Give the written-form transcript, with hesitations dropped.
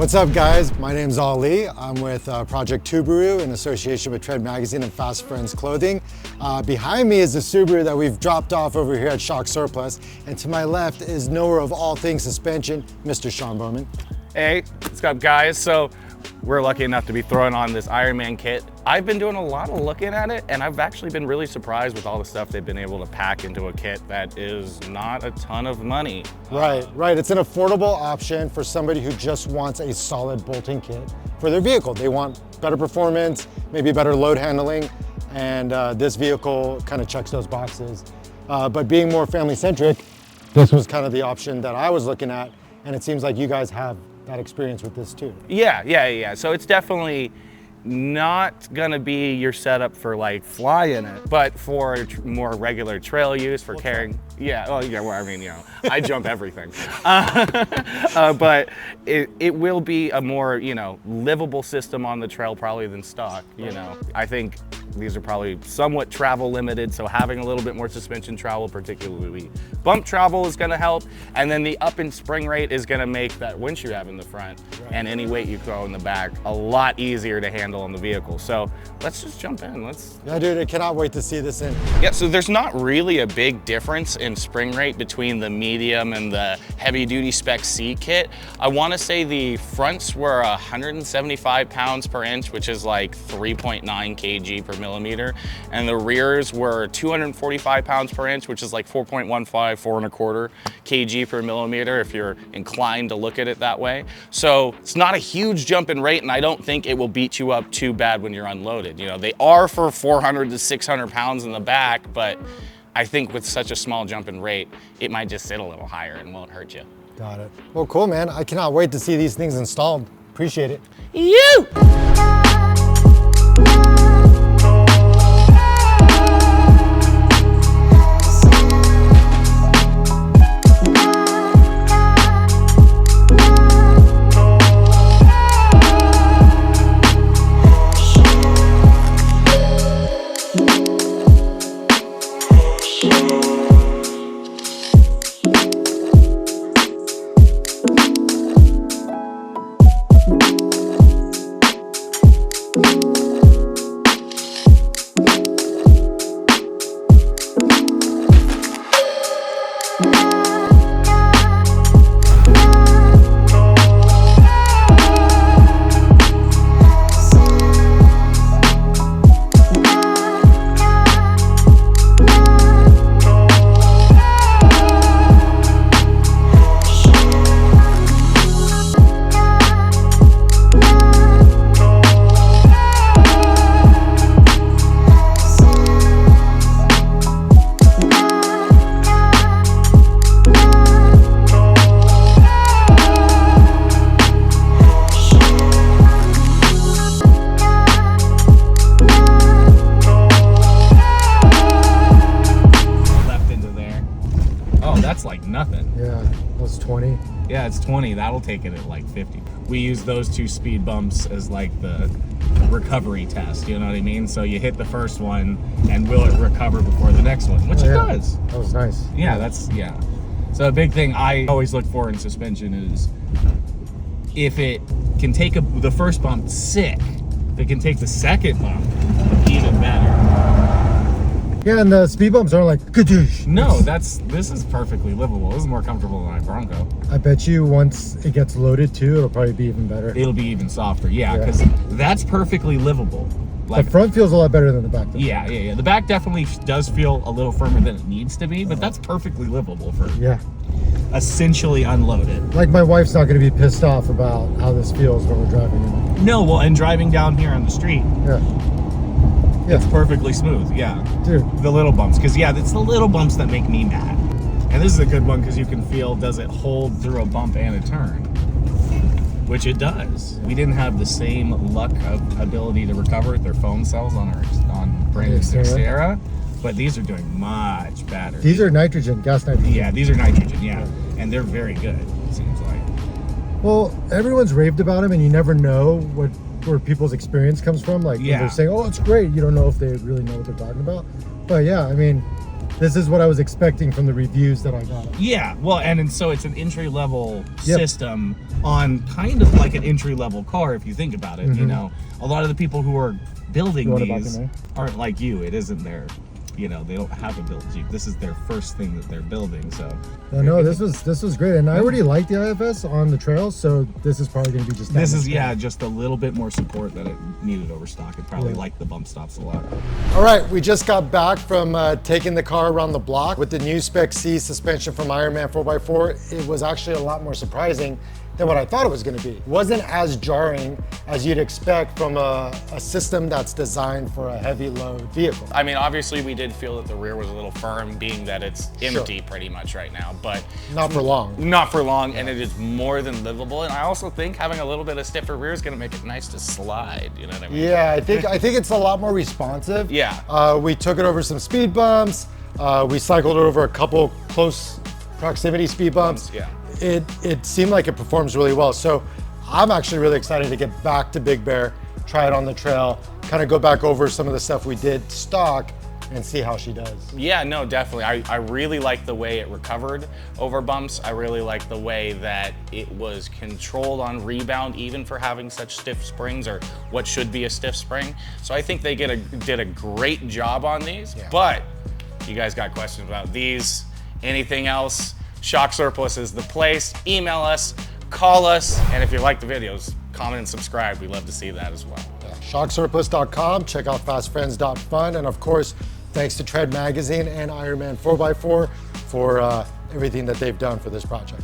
What's up, guys? My name's Ali. I'm with Project Subaru in association with Tread Magazine and Fast Friends Clothing. Behind me is the Subaru that we've dropped off over here at Shock Surplus. And to my left is knower of all things suspension, Mr. Sean Bowman. Hey, what's up, guys? So we're lucky enough to be throwing on this Ironman kit. I've been doing a lot of looking at it, and I've actually been really surprised with all the stuff they've been able to pack into a kit that is not a ton of money. Right. It's an affordable option for somebody who just wants a solid bolting kit for their vehicle. They want better performance, maybe better load handling, and this vehicle kind of checks those boxes. But being more family-centric, this was kind of the option that I was looking at, and it seems like you guys have that experience with this too. Yeah. So it's definitely not gonna be your setup for like flying it, but for more regular trail use, for carrying. Well, I mean, I jump everything. But it will be a more, livable system on the trail probably than stock, I think these are probably somewhat travel limited, so having a little bit more suspension travel, particularly bump travel, is gonna help. And then the up and spring rate is gonna make that winch you have in the front and any weight you throw in the back a lot easier to handle on the vehicle. So let's just jump in. Yeah, dude, I cannot wait to see this in. Yeah, so there's not really a big difference in spring rate between the medium and the heavy duty spec C kit. I wanna say the fronts were 175 pounds per inch, which is like 3.9 kg per millimeter, and the rears were 245 pounds per inch, which is like 4.15, 4.25 kg per millimeter if you're inclined to look at it that way. So it's not a huge jump in rate, and I don't think it will beat you up too bad when you're unloaded. They are for 400 to 600 pounds in the back, but I think with such a small jump in rate, it might just sit a little higher and won't hurt you. Got it. Well, cool, man. I cannot wait to see these things installed. Appreciate it. You! That's like nothing. Yeah, that's 20. Yeah, it's 20. That'll take it at like 50. We use those two speed bumps as like the recovery test, you know what I mean? So you hit the first one, and will it recover before the next one? Which it does. That was nice. Yeah. So a big thing I always look for in suspension is if it can take the first bump, sick. If it can take the second bump, even better. Yeah, and the speed bumps aren't like kadoosh. No, this is perfectly livable. This is more comfortable than my Bronco. I bet you once it gets loaded too, it'll probably be even better. It'll be even softer, because that's perfectly livable. Like, the front feels a lot better than the back. Though. Yeah. The back definitely does feel a little firmer than it needs to be, but that's perfectly livable for essentially unloaded. Like my wife's not going to be pissed off about how this feels when we're driving in it. No, well, and driving down here on the street. It's perfectly smooth, Dude. The little bumps, because it's the little bumps that make me mad. And this is a good one because you can feel, does it hold through a bump and a turn? Which it does. We didn't have the same luck of ability to recover with their foam cells on brand new Xterra, but these are doing much better. These are nitrogen, gas nitrogen. Yeah, these are nitrogen, and they're very good, it seems like. Well, everyone's raved about them, and you never know where people's experience comes from. Like, they're saying, oh, it's great. You don't know if they really know what they're talking about. But yeah, I mean, This is what I was expecting from the reviews that I got. Yeah, well, and so it's an entry-level system on kind of like an entry-level car, if you think about it. You know, a lot of the people who are building these aren't like you. It isn't their, you know, they don't have a build Jeep. This is their first thing that they're building. So no, this was great, and I already like the IFS on the trails, so this is probably going to be just this is just a little bit more support that it needed over stock. It probably liked the bump stops a lot. All right, we just got back from taking the car around the block with the new Spec C suspension from Ironman 4x4. It was actually a lot more surprising than what I thought it was going to be. It wasn't as jarring as you'd expect from a system that's designed for a heavy load vehicle. I mean, obviously we did feel that the rear was a little firm, being that it's empty pretty much right now, but not for long. Not for long, and it is more than livable. And I also think having a little bit of stiffer rear is going to make it nice to slide. You know what I mean? Yeah, I think it's a lot more responsive. Yeah. We took it over some speed bumps. We cycled it over a couple close proximity speed bumps. Yeah. It seemed like it performs really well. So I'm actually really excited to get back to Big Bear, try it on the trail, kind of go back over some of the stuff we did stock and see how she does. Yeah, no, definitely. I really like the way it recovered over bumps. I really like the way that it was controlled on rebound, even for having such stiff springs, or what should be a stiff spring. So I think they did a great job on these. Yeah. But you guys got questions about these, anything else? Shock Surplus is the place. Email us, call us, and if you like the videos, comment and subscribe. We love to see that as well. Yeah. Shocksurplus.com, check out fastfriends.fun, and of course, thanks to Tread Magazine and Ironman 4x4 for everything that they've done for this project.